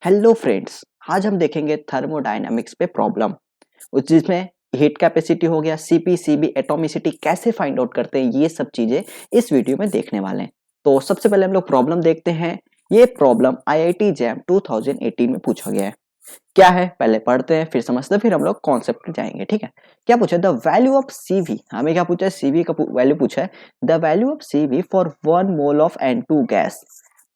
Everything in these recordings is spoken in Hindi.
हेलो फ्रेंड्स, आज हम देखेंगे थर्मोडायनामिक्स पे प्रॉब्लम जिसमें हीट कैपेसिटी हो गया, सीपी सीबी एटॉमिसिटी कैसे फाइंड आउट करते हैं, ये सब चीजें इस वीडियो में देखने वाले हैं। तो सबसे पहले हम लोग प्रॉब्लम देखते हैं। ये प्रॉब्लम आईआईटी जैम 2018 में पूछा गया है। क्या है पहले पढ़ते हैं, फिर समझते हैं, फिर हम लोग कॉन्सेप्ट पे जाएंगे। ठीक है, क्या पूछा है? द वैल्यू ऑफ सीवी, हमें क्या पूछा है? सीवी का वैल्यू पूछा है। The value of CV for 1 mole of N2 gas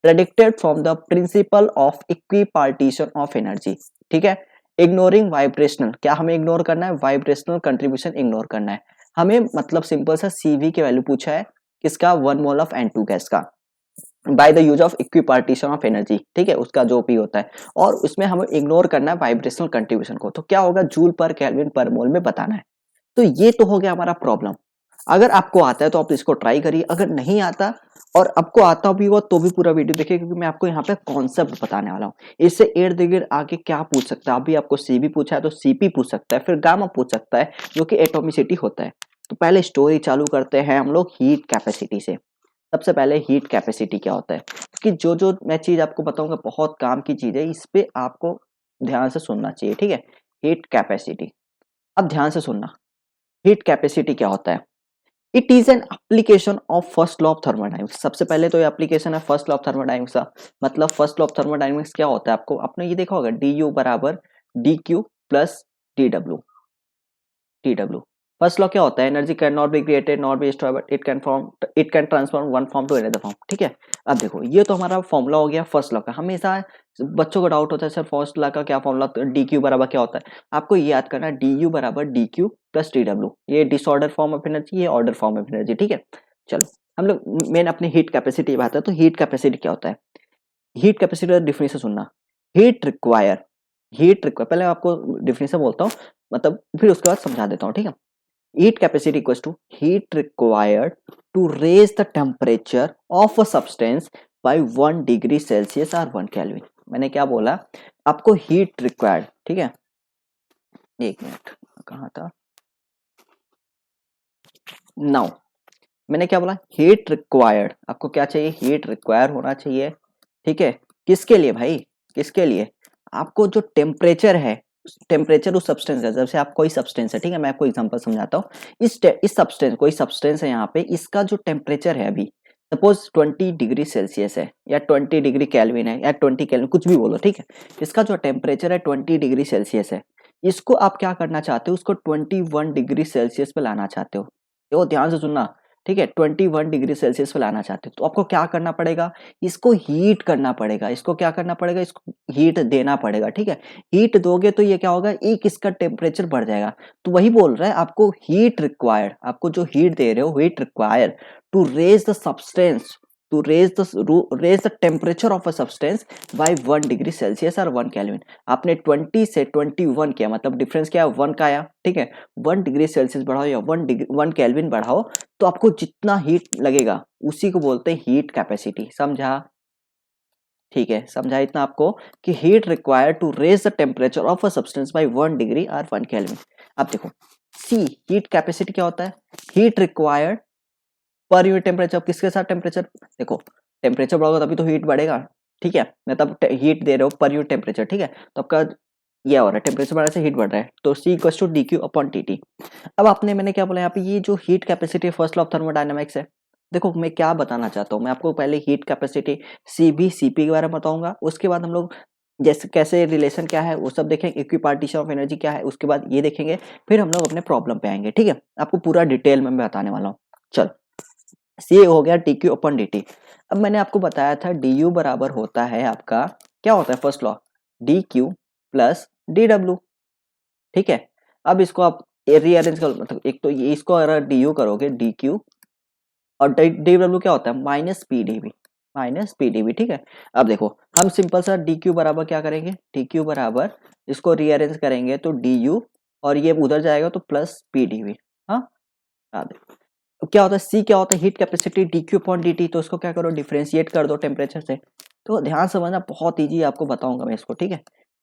predicted from the principle of equipartition of energy। ठीक है, इग्नोरिंग वाइब्रेशनल, क्या हमें इग्नोर करना है? वाइब्रेशनल कंट्रीब्यूशन इग्नोर करना है हमें। मतलब सिंपल सा सीवी की वैल्यू पूछा है, किसका? 1 मोल ऑफ N2 गैस का, by the use of equipartition of energy. ठीक है, उसका जो भी होता है, और उसमें हमें इग्नोर करना है वाइब्रेशनल कंट्रीब्यूशन को। तो क्या होगा? जूल पर केल्विन पर मोल में बताना है। तो ये तो हो गया हमारा प्रॉब्लम। अगर आपको आता है तो आप इसको ट्राई करिए, अगर नहीं आता और आपको आता भी हो तो भी पूरा वीडियो देखिए, क्योंकि मैं आपको यहाँ पे कॉन्सेप्ट बताने वाला हूँ। इससे इर्द गिर्द आगे क्या पूछ सकता है? अभी आपको सीबी पूछा है तो सीपी पूछ सकता है, फिर गामा पूछ सकता है जो कि एटॉमिसिटी होता है। तो पहले स्टोरी चालू करते हैं हम लोग हीट कैपेसिटी से। सबसे पहले हीट कैपेसिटी क्या होता है, कि जो जो मैं चीज आपको बताऊंगा बहुत काम की चीज है, इस पे आपको ध्यान से सुनना चाहिए। ठीक है, हीट कैपेसिटी, अब ध्यान से सुनना। हीट कैपेसिटी क्या होता है? It is an application of first law of thermodynamics. सबसे पहले तो ये एप्लीकेशन है फर्स्ट लॉ ऑफ थर्मोडायनेमिक्स का। मतलब फर्स्ट लॉ ऑफ थर्मोडायनेमिक्स क्या होता है? आपको आपने ये देखा होगा, डी यू बराबर d Q plus d W. T W first law क्या होता है? Energy can not be created not be stored but it can transform one form to another form. ठीक है, अब देखो ये तो हमारा फॉर्मूला हो गया फर्स्ट लॉ का। हमेशा बच्चों को डाउट होता है, सर फर्स्ट लॉ का क्या फॉर्मूला? डी क्यू बराबर क्या होता है? आपको ये याद करना है, डी यू बराबर d Q plus T W. ये डिसऑर्डर फॉर्म ऑफ एनर्जी, ये ऑर्डर फॉर्म ऑफ एनर्जी। ठीक है, चलो हम लोग मेन अपनी हीट कैपेसिटी बात है। तो हीट कैपेसिटी क्या होता है? हीट कैपेसिटी का डिफिनेशन सुनना। हीट रिक्वायर, हीट रिक्वायर, पहले आपको डिफिनेशन बोलता हूँ, मतलब फिर उसके बाद समझा देता हूँ। ठीक है, heat capacity equals to heat required to raise the temperature of a substance by 1 degree Celsius और 1 केल्विन। मैंने क्या बोला? आपको हीट रिक्वायर्ड, ठीक है, एक मिनट, कहाँ था? नाउ मैंने क्या बोला? Heat required. आपको क्या चाहिए? हीट रिक्वायर होना चाहिए। ठीक है, किसके लिए भाई? किसके लिए? आपको जो टेम्परेचर है, टेम्परेचर उस सब्सटेंस है। जैसे आप कोई सब्सटेंस है, ठीक है, मैं आपको एग्जांपल समझाता हूँ। इस सब्सटेंस, कोई सब्सटेंस है यहाँ पे, इसका जो टेम्परेचर है अभी सपोज 20 डिग्री सेल्सियस है, या 20 डिग्री केल्विन है, या 20 केल्विन, कुछ भी बोलो। ठीक है, इसका जो टेम्परेचर है 20 डिग्री सेल्सियस है। इसको आप क्या करना चाहते हो? उसको 21 डिग्री सेल्सियस पे लाना चाहते हो। देखो ध्यान से सुनना। ठीक है, 21 डिग्री सेल्सियस पे लाना चाहते हो तो आपको क्या करना पड़ेगा? इसको हीट करना पड़ेगा। इसको क्या करना पड़ेगा? इसको हीट देना पड़ेगा। ठीक है, हीट दोगे तो ये क्या होगा? एक इसका टेम्परेचर बढ़ जाएगा। तो वही बोल रहा है, आपको हीट रिक्वायर्ड, आपको जो हीट दे रहे हो, heat require to raise the substance, to raise the temperature of a substance by 1 degree Celsius और 1 केल्विन। आपने 20 से 21 किया, मतलब डिफरेंस क्या है? 1 का आया। ठीक है, 1 डिग्री सेल्सियस बढ़ाओ या 1 केल्विन बढ़ाओ, तो आपको जितना हीट लगेगा उसी को बोलते हैं हीट कैपेसिटी। समझा? ठीक है, समझा इतना आपको, कि heat required to raise the temperature of a substance by 1 degree और 1 केल्विन। अब देखो सी, हीट कैपेसिटी क्या होता है? Heat required per unit temperature. किसके साथ टेम्परेचर? देखो टेम्परेचर बढ़ाओगे तभी तो हीट बढ़ेगा। ठीक है, मैं तब हीट दे रहा हूँ पर यूनिट टेम्परेचर। ठीक है, तो आपका ये हो रहा है, टेम्परेचर बढ़ने से हीट बढ़ रहा है, तो C equals to D Q upon T T. अब आपने, मैंने क्या बोला यहाँ पे? ये जो heat capacity first law of thermodynamics है। देखो मैं क्या बताना चाहता हूँ, मैं आपको पहले हीट कैपेसिटी सीबी सीपी के बारे में बताऊंगा, उसके बाद हम लोग जैसे कैसे रिलेशन क्या है वो सब देखेंगे, इक्विपार्टीशन ऑफ एनर्जी क्या है उसके बाद ये देखेंगे, फिर हम लोग अपने प्रॉब्लम पे आएंगे। ठीक है, आपको पूरा डिटेल में मैं बताने वाला हूँ। चलो, सी हो गया टी क्यू अपन डी टी। अब मैंने आपको बताया था डी यू बराबर होता है आपका, क्या होता है first law? D Q plus d W. ठीक है, अब इसको आप रीअरेंज कर, मतलब एक तो ये, इसको अगर डी यू करोगे डी क्यू, और डी डब्ल्यू क्या होता है? Minus P d V, minus P d V. ठीक है, अब देखो हम सिंपल सा डी क्यू बराबर क्या करेंगे? डी क्यू बराबर, इसको रीअरेंज करेंगे तो डी यू, और ये उधर जाएगा तो प्लस पी डी वी। हाँ, तो क्या होता है? सी क्या होता है? Heat capacity D Q upon d T. तो इसको क्या करो? डिफरेंशिएट कर दो टेम्परेचर से। तो ध्यान से समझना, बहुत ईजी आपको बताऊंगा मैं इसको। ठीक है,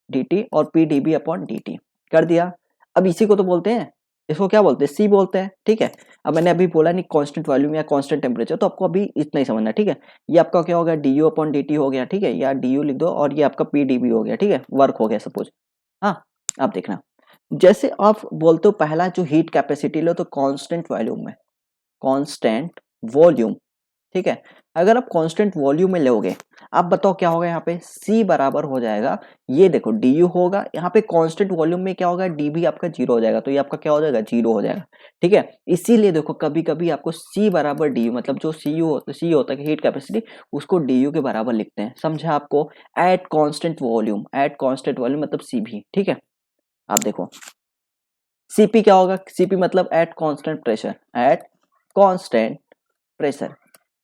डी टी और P d V upon d T कर दिया। अब इसी को तो बोलते हैं इसको क्या बोलते हैं, सी बोलते हैं, ठीक है। अब मैंने अभी बोला नहीं कांस्टेंट वॉल्यूम या कांस्टेंट टेम्परेचर, तो आपको अभी इतना ही समझना, ठीक है। ये आपका क्या हो गया, D you upon d T हो गया, ठीक है, या डी यू लिख दो, और ये आपका पी डी बी हो गया, ठीक है, वर्क हो गया सपोज। हाँ, आप देखना, जैसे आप बोलते हो पहला जो हीट कैपेसिटी लो तो कांस्टेंट वॉल्यूम में, कांस्टेंट वॉल्यूम, ठीक है। अगर आप कांस्टेंट वॉल्यूम में लोगे, आप बताओ क्या होगा यहाँ पे, C बराबर हो जाएगा, ये देखो डी यू होगा, यहाँ पे कांस्टेंट वॉल्यूम में क्या होगा, डी भी आपका जीरो हो जाएगा, तो ये आपका क्या हो जाएगा, जीरो हो जाएगा, ठीक है। इसीलिए देखो कभी कभी आपको C बराबर डी यू, मतलब जो सी होता है हीट कैपेसिटी, उसको डी यू के बराबर लिखते हैं, समझा आपको। At constant volume, at constant volume मतलब सी भी, ठीक है। आप देखो सीपी क्या होगा, सीपी मतलब at constant pressure, at constant pressure.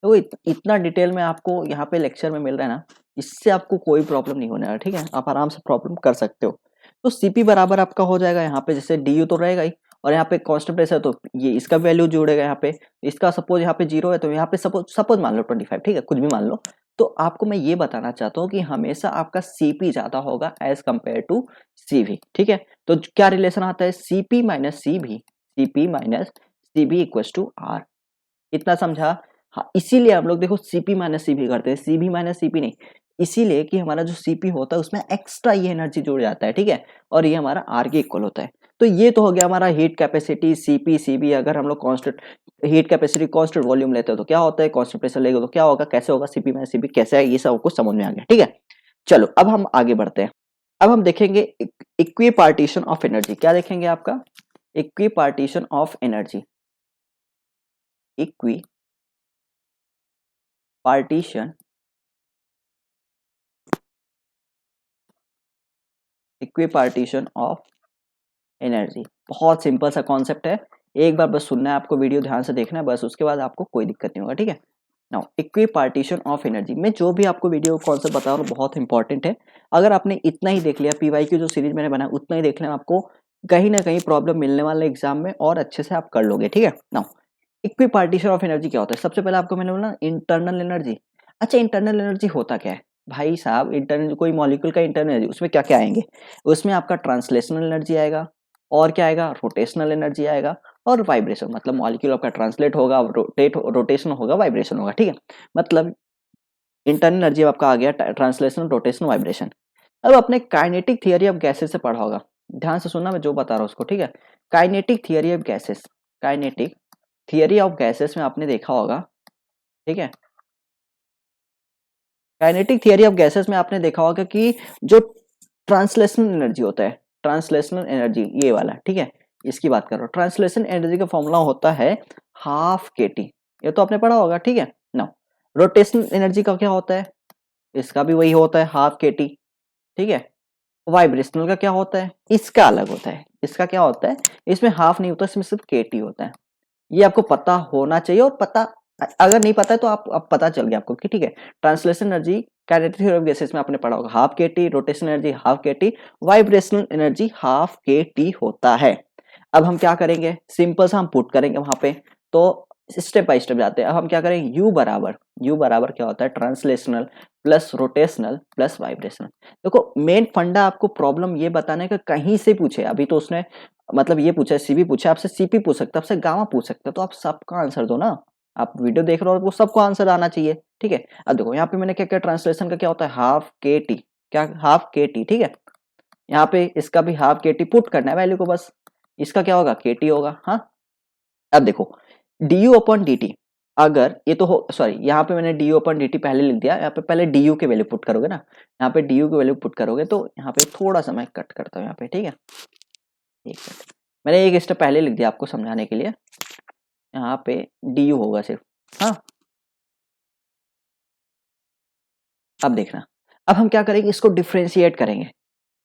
तो इतना डिटेल में आपको यहाँ पे लेक्चर में मिल रहा है ना, इससे आपको कोई प्रॉब्लम नहीं होने वाला, ठीक है, आप आराम से प्रॉब्लम कर सकते हो। तो सीपी बराबर आपका हो जाएगा यहाँ पे, जैसे डी यू तो रहेगा ही, और यहाँ पे कांस्टेंट प्रेशर, तो ये इसका वैल्यू जुड़ेगा यहाँ पे, इसका सपोज यहाँ पे जीरो है, तो यहाँ पे सपोज सपोज मान लो 25, ठीक है, कुछ भी मान लो। तो आपको मैं ये बताना चाहता हूँ कि हमेशा आपका सीपी ज्यादा होगा एज कंपेयर टू सीवी, ठीक है। तो क्या रिलेशन आता है, CP minus CV, CP minus CV equal to R, इतना समझा। हाँ, इसीलिए हम लोग देखो सीपी माइनस सीपी करते हैं, सीबी माइनस सीपी नहीं, इसीलिए कि हमारा जो सीपी होता है उसमें एक्स्ट्रा ये एनर्जी जुड़ जाता है, ठीक है, और ये हमारा आर के इक्वल होता है। तो ये तो हो गया हमारा हीट कैपेसिटी, सीपी सीबी। अगर हम लोग constant heat capacity constant volume लेते हो तो क्या होता है, कांस्टेंट प्रेशर लेगा तो क्या होगा, कैसे होगा, सीपी माइनस सीपी कैसे है, ये सब कुछ समझ में आ गया, ठीक है। चलो अब हम आगे बढ़ते हैं। अब हम देखेंगे इक्वी पार्टीशन ऑफ एनर्जी। क्या देखेंगे आपका, equi partition of energy, equi partition, equi partition of energy. बहुत सिंपल सा कॉन्सेप्ट है, एक बार बस सुनना है आपको, वीडियो ध्यान से देखना है बस, उसके बाद आपको कोई दिक्कत नहीं होगा, ठीक है। Now equi partition of energy में जो भी आपको वीडियो कॉन्सेप्ट बता रहा हूँ बहुत इंपॉर्टेंट है। अगर आपने इतना ही देख लिया, पीवाई की जो सीरीज मैंने बनाया उतना ही देख लेना, आपको कहीं ना कहीं प्रॉब्लम मिलने वाले एग्जाम में और अच्छे से आप कर लोगे, ठीक है। Now equi partition of energy क्या होता है, सबसे पहले आपको मैंने बोला इंटरनल एनर्जी। अच्छा, इंटरनल एनर्जी होता क्या है भाई साहब, इंटरनल कोई मॉलिक्यूल का इंटरनल एनर्जी, उसमें क्या क्या आएंगे, उसमें आपका ट्रांसलेशनल एनर्जी आएगा, और क्या आएगा, रोटेशनल एनर्जी आएगा, और वाइब्रेशन, मतलब मॉलिक्यूल आपका ट्रांसलेट होगा, रोटेशन होगा, वाइब्रेशन होगा, ठीक है। मतलब इंटरनल एनर्जी आपका आ गया, ट्रांसलेशन, रोटेशन, वाइब्रेशन। अब अपने काइनेटिक थियरी ऑफ गैसेस से पढ़ा होगा, ध्यान से सुनना मैं जो बता रहा हूँ उसको, ठीक है। Kinetic theory of gases, kinetic theory of gases में आपने देखा होगा, ठीक है। काइनेटिक थियरी ऑफ गैसेस में आपने देखा होगा कि जो ट्रांसलेशनल एनर्जी होता है, ट्रांसलेशनल एनर्जी ये वाला, ठीक है, इसकी बात कर रहा हूँ। ट्रांसलेशन एनर्जी का फॉर्मूला होता है हाफ के टी, ये तो आपने पढ़ा होगा, ठीक है ना। रोटेशनल एनर्जी का क्या होता है, इसका भी वही होता है हाफ के टी, ठीक है। वाइब्रेशनल का क्या होता है, इसका अलग होता है, इसका क्या होता है, इसमें हाफ नहीं होता, इसमें सिर्फ के टी होता है। ये आपको पता होना चाहिए, और पता अगर नहीं पता है तो आप पता चल गया आपको कि ठीक है। Translation energy kinetic theory of gases में आपने पढ़ा होगा हाफ के टी, रोटेशनल एनर्जी हाफ के टी, वाइब्रेशनल एनर्जी हाफ के टी होता है। अब हम क्या करेंगे, सिंपल सा हम पुट करेंगे वहां पे, तो स्टेप बाय स्टेप जाते हैं। अब हम क्या करेंगे, यू बराबर क्या होता है, translational plus rotational plus vibrational. देखो मेन फंडा आपको प्रॉब्लम ये बताने का कहीं से पूछे, अभी तो उसने मतलब ये पूछा है, सीबी पूछा, आपसे सीपी पूछ सकता है, आपसे गामा पूछ सकता है, तो आप सबका आंसर दो ना। आप वीडियो देख रहे हो, आपको सबको आंसर आना चाहिए, ठीक है। अब देखो यहाँ पे मैंने क्या क्या, ट्रांसलेशन का क्या होता है हाफ के टी, क्या हाफ के टी, ठीक है। यहाँ पे इसका भी हाफ के टी पुट करना है वैल्यू को बस, इसका क्या होगा, के टी होगा। हाँ, अब देखो D you upon d T, अगर ये तो हो सॉरी, यहाँ पे मैंने D you upon d T पहले लिख दिया, यहाँ पे पहले डी यू के वैल्यू पुट करोगे ना, यहाँ पे डी यू की वैल्यू पुट करोगे, तो यहाँ पे थोड़ा सा मैं कट करता हूँ यहाँ पे, ठीक है। एक मिनट, मैंने एक स्टेप पहले लिख दिया आपको समझाने के लिए, यहाँ पे डी यू होगा सिर्फ। हाँ, अब देखना, अब हम क्या करेंगे, इसको डिफ्रेंशिएट करेंगे,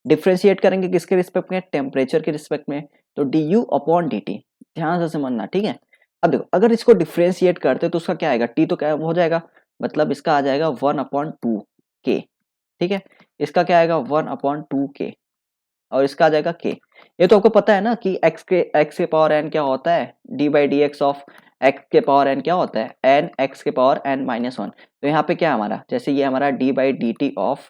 डिफ्रेंशिएट करेंगे किसके रिस्पेक्ट में, टेम्परेचर के रिस्पेक्ट में, तो D you upon d T, ध्यान से समझना, ठीक है। अब देखो अगर इसको डिफ्रेंशिएट करते तो उसका क्या आएगा, टी तो क्या हो जाएगा, मतलब इसका आ जाएगा 1/2 के, ठीक है। इसका क्या आएगा 1/2 के, और इसका आ जाएगा के। ये तो आपको पता है ना कि एक्स के पावर एन क्या होता है, D by D x of x के पावर एन क्या होता है, एन एक्स के पावर एन माइनस वन। तो यहाँ पे क्या है हमारा, जैसे ये हमारा D by D T of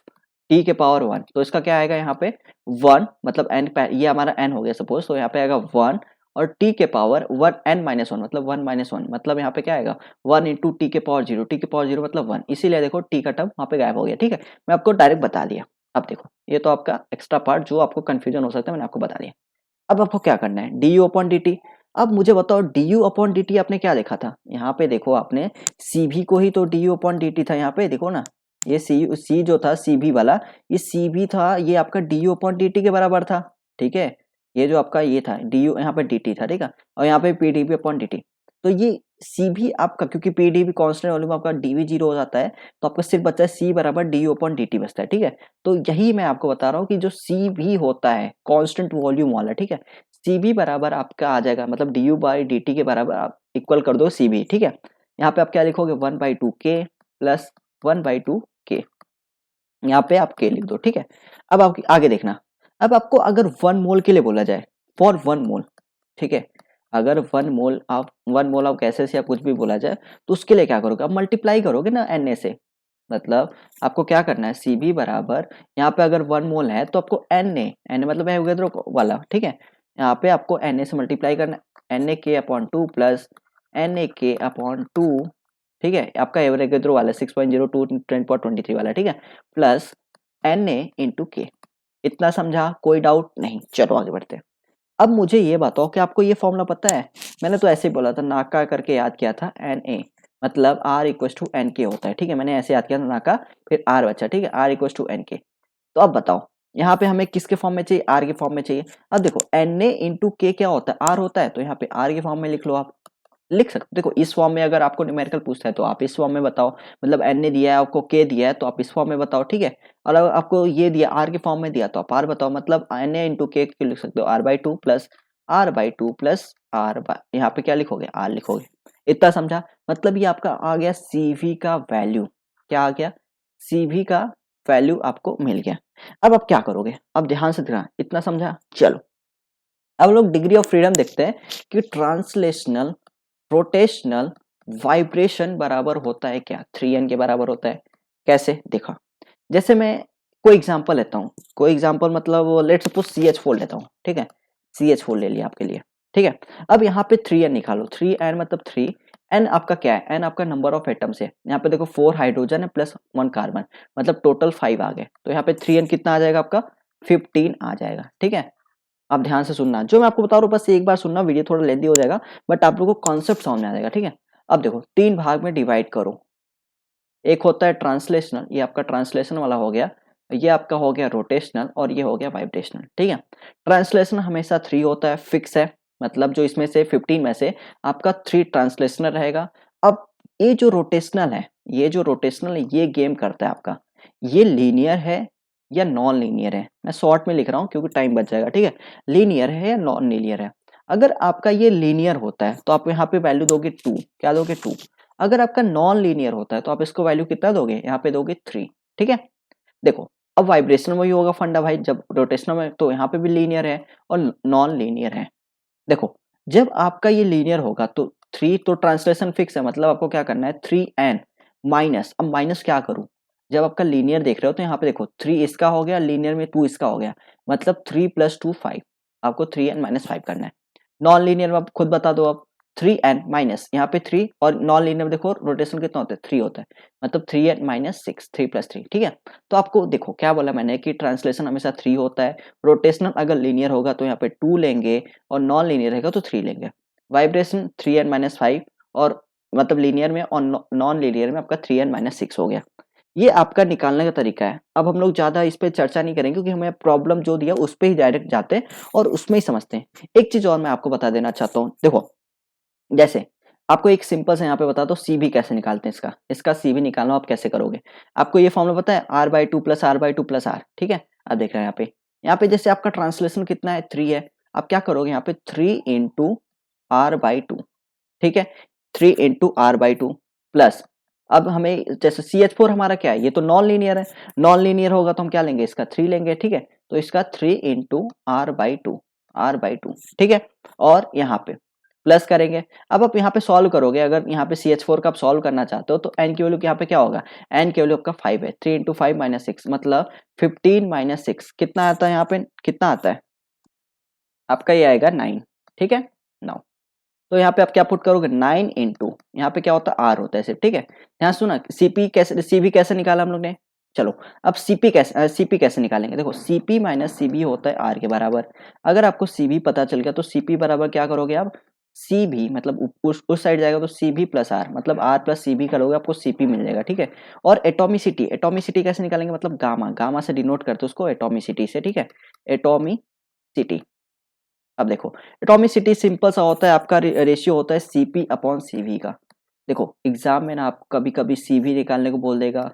T के पावर वन, तो इसका क्या आएगा यहाँ पे वन, मतलब एन, ये हमारा एन हो गया सपोज, तो यहाँ पे आएगा 1 और टी के power one N minus one मतलब वन माइनस वन मतलब यहाँ पे क्या आएगा 1 इंटू टी के पावर जीरो, टी के पावर जीरो मतलब 1, इसीलिए देखो टी का टर्म वहाँ पे गायब हो गया। ठीक है, मैं आपको डायरेक्ट बता दिया। अब देखो ये तो आपका एक्स्ट्रा पार्ट जो आपको कंफ्यूजन हो सकता है मैंने आपको बता दिया। अब आपको क्या करना है, D you upon d T. अब मुझे बताओ D you upon d T आपने क्या देखा था, यहाँ पे देखो आपने सी भी को ही तो D you upon d T था, यहाँ पे देखो ना ये सी जो था सी भी वाला, ये सी भी था, ये आपका D you upon d T के बराबर था। ठीक है, ये जो आपका ये था डी यू यहाँ पे डी टी था, ठीक है, और यहाँ पे P d V upon d T. तो ये सी भी आपका क्योंकि P d V constant volume आपका डी वी जीरो हो जाता है, तो आपका सिर्फ बचता है सी बराबर D you upon d T बचता है। ठीक है, तो यही मैं आपको बता रहा हूँ कि जो सी भी होता है कॉन्स्टेंट वॉल्यूम वाला, ठीक है, सी बी बराबर आपका आ जाएगा मतलब D you by D T के बराबर आप इक्वल कर दो सी बी। ठीक है, यहाँ पे आप क्या लिखोगे 1/2 के प्लस 1/2 के, यहाँ पे आप के लिख दो। ठीक है, अब आप आगे देखना, अब आपको अगर 1 मोल के लिए बोला जाए फॉर 1 मोल, ठीक है, अगर 1 मोल आप कैसे से या कुछ भी बोला जाए तो उसके लिए क्या करोगे, आप मल्टीप्लाई करोगे ना एन से। मतलब आपको क्या करना है सी बी बराबर, यहाँ पे अगर 1 मोल है तो आपको एन ए मतलब एवोगैड्रो वाला, ठीक है, यहाँ पे आपको एन ए से मल्टीप्लाई करना है, N A K upon two plus N A K upon to, ठीक है, आपका एवोगैड्रो वाला 6.02 10 वाला, ठीक है, प्लस एन ए इंटू के। इतना समझा, कोई डाउट नहीं, चलो आगे बढ़ते हैं। अब मुझे ये बताओ कि आपको ये फॉर्मूला पता है, मैंने तो ऐसे ही बोला था नाका करके याद किया था, एन ए मतलब आर इक्वल टू एन के होता है। ठीक है, मैंने ऐसे याद किया था नाका, फिर आर बचा, ठीक है, आर इक्वल टू एन के। तो अब बताओ यहाँ पे हमें किसके फॉर्म में चाहिए, आर के फॉर्म में चाहिए। अब देखो एन ए इंटू के क्या होता है, आर होता है, तो यहाँ पे आर के फॉर्म में लिख लो, आप लिख सकते हो। देखो इस फॉर्म में अगर आपको न्यूमेरिकल पूछता है तो आप इस फॉर्म में बताओ, मतलब एन ने दिया है आपको के दिया है तो आप इस फॉर्म में बताओ। ठीक है, और अगर आपको ये दिया आर के फॉर्म में दिया तो आप आर बताओ, मतलब एन ए इंटू के लिख सकते हो R by two plus R by, यहाँ पे क्या लिखोगे आर लिखोगे। इतना समझा, मतलब ये आपका आ गया सीवी का वैल्यू, क्या आ गया सीवी का वैल्यू आपको मिल गया। अब आप क्या करोगे, अब ध्यान से देखना, इतना समझा। चलो अब लोग डिग्री ऑफ फ्रीडम देखते हैं कि ट्रांसलेशनल रोटेशनल वाइब्रेशन बराबर होता है क्या, 3n के बराबर होता है। कैसे देखा, जैसे मैं कोई एग्जांपल लेता हूँ, कोई एग्जांपल मतलब लेट सपोज CH4 लेता हूँ, ठीक है, CH4 ले लिया आपके लिए। ठीक है, अब यहाँ पे 3n निकालो, 3n मतलब 3, n आपका क्या है, n आपका नंबर ऑफ एटम्स है, यहाँ पे देखो 4 हाइड्रोजन है प्लस 1 कार्बन, मतलब टोटल 5 आ गए, तो यहाँ पे 3n कितना आ जाएगा आपका 15 आ जाएगा। ठीक है, आप ध्यान से सुनना, जो मैं आपको बता रहा हूँ बस एक बार सुनना, वीडियो थोड़ा लेंथी हो जाएगा बट आप लोगों को कॉन्सेप्ट समझ में आ जाएगा। ठीक है, अब देखो 3 भाग में डिवाइड करो, एक होता है ट्रांसलेशनल, ये आपका ट्रांसलेशन वाला हो गया, ये आपका हो गया रोटेशनल और ये हो गया वाइब्रेशनल। ठीक है, ट्रांसलेशन हमेशा 3 होता है, फिक्स है, मतलब जो इसमें से 15 में से आपका 3 ट्रांसलेशनल रहेगा। अब ये जो रोटेशनल है, ये गेम करता है आपका, ये लीनियर है या नॉन लीनियर है, मैं शॉर्ट में लिख रहा हूँ क्योंकि टाइम बच जाएगा। ठीक है, लीनियर है या नॉन लीनियर है। अगर आपका ये लीनियर होता है तो आप यहाँ पे वैल्यू दोगे 2, क्या दोगे 2। अगर आपका नॉन लीनियर होता है तो आप इसको वैल्यू कितना दोगे, यहाँ पे दोगे 3। ठीक है, देखो अब वाइब्रेशन में ही होगा फंडा भाई, जब रोटेशनल में तो यहाँ पे भी लीनियर है और नॉन लीनियर है। देखो जब आपका ये लीनियर होगा तो 3 तो ट्रांसलेशन फिक्स है, मतलब आपको क्या करना है 3n माइनस, अब माइनस क्या करूं, जब आपका लीनियर देख रहे हो तो यहाँ पे देखो 3 इसका हो गया, लीनियर में 2 इसका हो गया, मतलब 3 + 2 5, आपको 3n - 5 करना है। नॉन लीनियर में आप खुद बता दो, अब 3n माइनस यहाँ पे 3, और नॉन लीनियर में देखो रोटेशन कितना होता है 3 होता है, मतलब 3n - 6, 3 + 3। ठीक है, तो आपको देखो क्या बोला मैंने कि ट्रांसलेशन हमेशा 3 होता है, रोटेशनल अगर लीनियर होगा तो यहाँ पे 2 लेंगे और नॉन लीनियर रहेगा तो 3 लेंगे। वाइब्रेशन 3n - 5 और मतलब लीनियर में और नॉन लीनियर में आपका 3n - 6 हो गया। ये आपका निकालने का तरीका है। अब हम लोग ज़्यादा इस पे चर्चा नहीं करेंगे क्योंकि हमें प्रॉब्लम जो दिया उस पे ही डायरेक्ट जाते हैं और उसमें ही समझते हैं। एक चीज़ और मैं आपको बता देना चाहता हूँ, देखो जैसे आपको एक सिंपल से यहाँ पे बता दो सीबी कैसे निकालते हैं, इसका सीबी निकालना आप कैसे करोगे। आपको ये फॉर्मूला पता है r/2 + r/2 + r। ठीक है, अब देख रहे हैं यहाँ पे जैसे आपका ट्रांसलेशन कितना है 3 है, आप क्या करोगे यहाँ पे 3 × r/2। ठीक है, 3 × r/2 प्लस, अब हमें जैसे CH4 हमारा क्या है, ये तो नॉन लीनियर है, नॉन लीनियर होगा तो हम क्या लेंगे इसका 3 लेंगे। ठीक है, तो इसका 3 × r/2 ठीक है, और यहाँ पे प्लस करेंगे। अब आप यहाँ पे सॉल्व करोगे, अगर यहाँ पे CH4 का आप सॉल्व करना चाहते हो तो n की वैल्यू यहाँ पे क्या होगा, n की वैल्यू आपका 5 है, 3 × 5 - 6 मतलब 15 - 6 कितना आता है, यहाँ पे कितना आता है आपका, ये आएगा 9। ठीक है, नाउ तो यहाँ पे आप क्या पुट करोगे 9 इंटू यहाँ पे क्या होता है आर होता है सिर्फ, ठीक है। यहाँ सुना सीबी कैसे निकाला हम लोग ने। चलो अब सीपी कैसे निकालेंगे। देखो सीपी माइनस सीबी होता है आर के बराबर। अगर आपको सीबी पता चल गया तो सीपी बराबर क्या करोगे आप, सीबी मतलब उस साइड जाएगा तो सीबी प्लस आर, मतलब आर प्लस सीबी करोगे आपको सीपी मिल जाएगा, ठीक है। और एटोमिसिटी कैसे निकालेंगे, मतलब गामा से डिनोट करते उसको एटोमिसिटी से, ठीक है। एटोमिसिटी, अब देखो एटॉमिसिटी सिंपल सा होता है, आपका रेशियो होता है सीपी अपॉन सीवी का। देखो एग्जाम में ना आप कभी कभी सीवी निकालने को बोल देगा।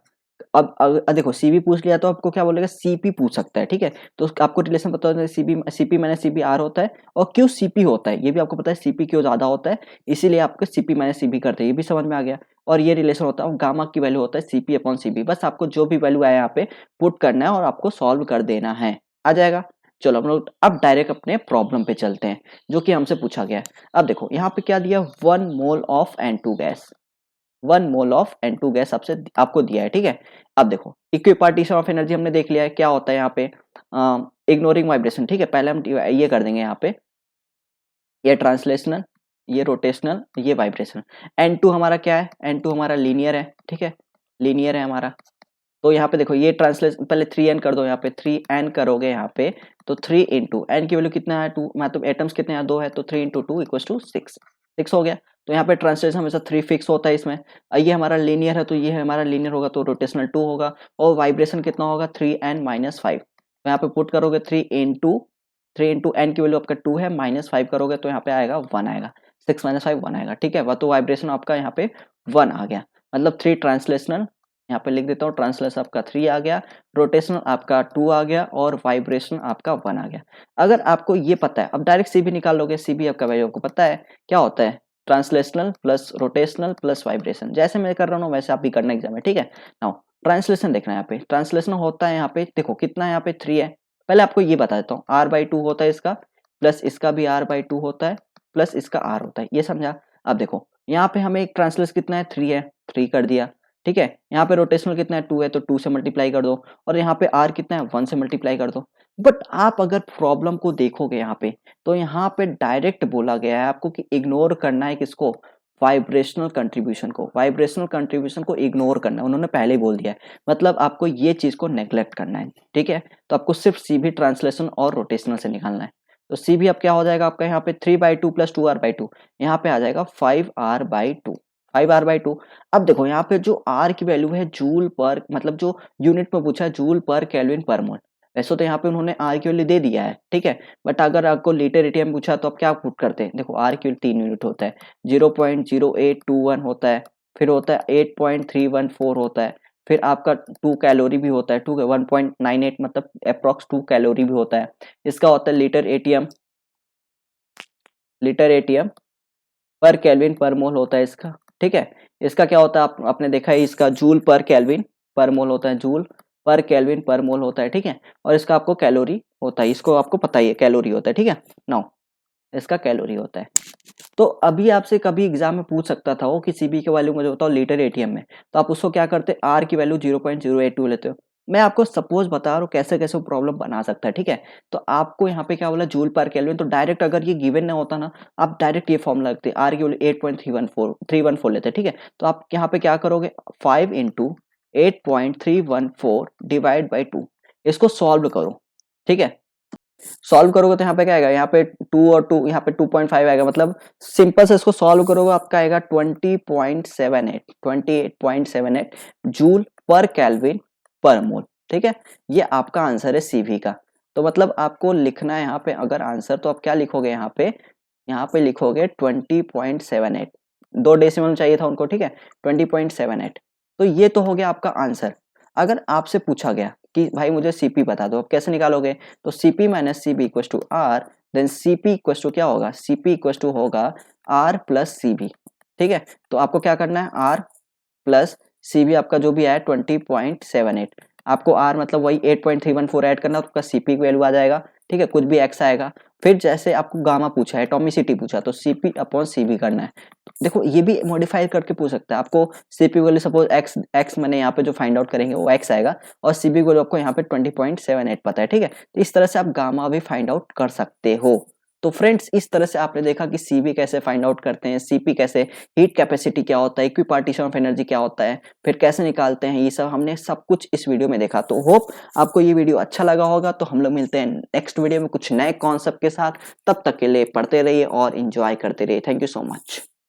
अब देखो सीवी पूछ लिया तो आपको क्या बोलेगा, सीपी पूछ सकता है, ठीक है। तो आपको रिलेशन पता होता है सीपी माइनस सीपी आर होता है, और क्यों सीपी होता है ये भी आपको पता है, सीपी क्यों ज्यादा होता है, इसीलिए आपको सीपी माइनस सीपी करते हैं, ये भी समझ में आ गया। और ये रिलेशन होता है गामा की वैल्यू होता है सीपी अपॉन सीबी। बस आपको जो भी वैल्यू आया यहाँ पे पुट करना है और आपको सॉल्व कर देना है, आ जाएगा। चलो हम लोग अब डायरेक्ट अपने प्रॉब्लम पे चलते हैं जो कि हमसे पूछा गया है। अब देखो यहाँ पे क्या दिया, 1 mole of N2 gas, 1 mole of N2 gas आपको दिया है, ठीक है। अब देखो इक्विपार्टीशन ऑफ एनर्जी हमने देख लिया है क्या होता है यहाँ पे, इग्नोरिंग वाइब्रेशन, ठीक है। पहले हम ये कर देंगे यहाँ पे, ये ट्रांसलेशनल, ये रोटेशनल, ये वाइब्रेशन। N2 हमारा क्या है, N2 हमारा लीनियर है, ठीक है, लीनियर है हमारा। तो यहाँ पे देखो ये ट्रांसलेशन पहले 3n कर दो, यहाँ पे 3n करोगे यहाँ पे तो 3 इंटू एन की वैल्यू कितना है 2, मतलब एटम्स कितने हैं 2 है, तो 3 इंटू 2 इक्वल टू 6 हो गया। तो यहाँ पे ट्रांसलेशन हमेशा 3 फिक्स होता है इसमें। ये हमारा लीनियर है तो ये हमारा लीनियर होगा तो रोटेशनल 2 होगा, और वाइब्रेशन कितना होगा 3n माइनस 5। तो यहाँ पे पुट करोगे 3 इंटू एन की वैल्यू आपका 2 है, माइनस 5 करोगे तो यहाँ पे आएगा 1 आएगा, 6 माइनस 5 1 आएगा, ठीक है। वह तो वाइब्रेशन आपका यहाँ पे 1 आ गया, मतलब 3 ट्रांसलेशनल, यहाँ पे लिख देता हूँ ट्रांसलेशन आपका 3 आ गया, रोटेशनल आपका 2 आ गया, और वाइब्रेशन आपका 1 आ गया। अगर आपको ये पता है अब डायरेक्ट सीबी निकाल लोगे, सीबी आपका वैल्यू आपको पता है क्या होता है, translational plus rotational plus vibration. जैसे मैं कर रहा हूँ वैसे आप भी करना एग्जाम में, ठीक है। नाउ ट्रांसलेशन देखना है यहाँ पे, ट्रांसलेशन होता है यहाँ पे देखो कितना है, यहाँ पे 3 है। पहले आपको ये बता देता हूँ r/2 होता है इसका, प्लस इसका भी r/2 होता है, प्लस इसका r होता है, ये समझा। अब देखो यहाँ पे हमें एक ट्रांसलेशन कितना है 3 है, 3 कर दिया, ठीक है। यहाँ पे रोटेशनल कितना है 2 है तो 2 से मल्टीप्लाई कर दो, और यहाँ पे r कितना है 1 से मल्टीप्लाई कर दो। बट आप अगर प्रॉब्लम को देखोगे यहाँ पे तो यहाँ पे डायरेक्ट बोला गया है आपको कि इग्नोर करना है किसको, वाइब्रेशनल कंट्रीब्यूशन को इग्नोर करना है, उन्होंने पहले ही बोल दिया है, मतलब आपको ये चीज को नेग्लेक्ट करना है, ठीक है। तो आपको सिर्फ सीबी ट्रांसलेशन और रोटेशनल से निकालना है। तो सीबी अब क्या हो जाएगा आपका यहाँ पे 3/2 प्लस 2r/2, यहाँ पे आ जाएगा 5r/2, 5r/2। अब देखो यहाँ पे जो r की वैल्यू है जूल पर, मतलब जो यूनिट में पूछा है जूल पर केल्विन पर मोल, वैसे तो यहाँ पे उन्होंने r की वैल्यू दे दिया है, ठीक है। बट अगर आपको लीटर एटीएम पूछा तो आप क्या पुट करते हैं, देखो r की वैल्यू 3 यूनिट होता है, 0.0821 होता है, फिर होता है 8.314 होता है, फिर आपका 2 कैलोरी भी होता है, 1.98 मतलब अप्रोक्स 2 कैलोरी भी होता है। इसका होता है लीटर एटीएम पर केल्विन पर मोल होता है इसका, ठीक है। इसका क्या होता है आपने देखा है, इसका जूल पर केल्विन पर मोल होता है, जूल पर केल्विन पर मोल होता है, ठीक है। और इसका आपको कैलोरी होता है, इसको आपको पता ही है कैलोरी होता है, ठीक है। नाउ इसका कैलोरी होता है। तो अभी आपसे कभी एग्जाम में पूछ सकता था वो कि सीबी की वैल्यू मुझे बताओ लीटर एटीएम में, तो आप उसको क्या करते, आर की वैल्यू 0.082 लेते हो। मैं आपको सपोज बता रहा हूँ कैसे कैसे प्रॉब्लम बना सकता है, ठीक है। तो आपको यहाँ पे क्या बोला जूल पर केल्विन, तो डायरेक्ट अगर ये गिवन ना होता ना, आप डायरेक्ट ये फॉर्मूला लगते, आर की वैल्यू 8.314 लेते, ठीक है। तो आप यहाँ पे क्या करोगे 5 इंटू 8.314 डिवाइड बाई 2, इसको सॉल्व करो, ठीक है। सॉल्व करोगे तो यहाँ पे क्या आएगा, यहाँ पे 2 और 2 यहाँ पे 2.5 आएगा, मतलब सिंपल से इसको सॉल्व करोगे आपका आएगा 28.78 जूल पर केल्विन पर मोल, ठीक है। ये आपका आंसर है सीवी का। तो मतलब आपको लिखना है यहाँ पे अगर आंसर, तो आप क्या लिखोगे यहाँ पे लिखोगे 20.78, 2 डेसिमल चाहिए था उनको, ठीक है, 20.78। तो ये तो हो गया आपका आंसर। अगर आपसे पूछा गया कि भाई मुझे सीपी बता दो, आप कैसे निकालोगे, तो CP minus CV equal to R, then CP equal to क्या होगा, सीपी इक्वल टू होगा आर प्लस सीबी, ठीक है। तो आपको क्या करना है, आर प्लस सीबी आपका जो भी आया 20.78, आपको आर मतलब वही 8.314 ऐड करना, तो आपका सीपी की वैल्यू आ जाएगा, ठीक है, कुछ भी एक्स आएगा। फिर जैसे आपको गामा पूछा है, एटॉमिसिटी पूछा, तो सीपी अपॉन सीबी करना है। देखो ये भी मॉडिफाई करके पूछ सकता है आपको, सीपी वैल्यू सपोज एक्स मैंने यहाँ पे जो फाइंड आउट करेंगे वो एक्स आएगा, और सीबी वैल्यू आपको यहाँ पे 20.78 पता है, ठीक है। तो इस तरह से आप गामा भी फाइंड आउट कर सकते हो। तो फ्रेंड्स इस तरह से आपने देखा कि सीबी कैसे फाइंड आउट करते हैं, सीपी कैसे, हीट कैपेसिटी क्या होता है, इक्विपार्टीशन ऑफ एनर्जी क्या होता है, फिर कैसे निकालते हैं, ये सब हमने सब कुछ इस वीडियो में देखा। तो होप आपको ये वीडियो अच्छा लगा होगा। तो हम लोग मिलते हैं नेक्स्ट वीडियो में कुछ नए कॉन्सेप्ट के साथ। तब तक के लिए पढ़ते रहिए और इंजॉय करते रहिए। Thank you so much.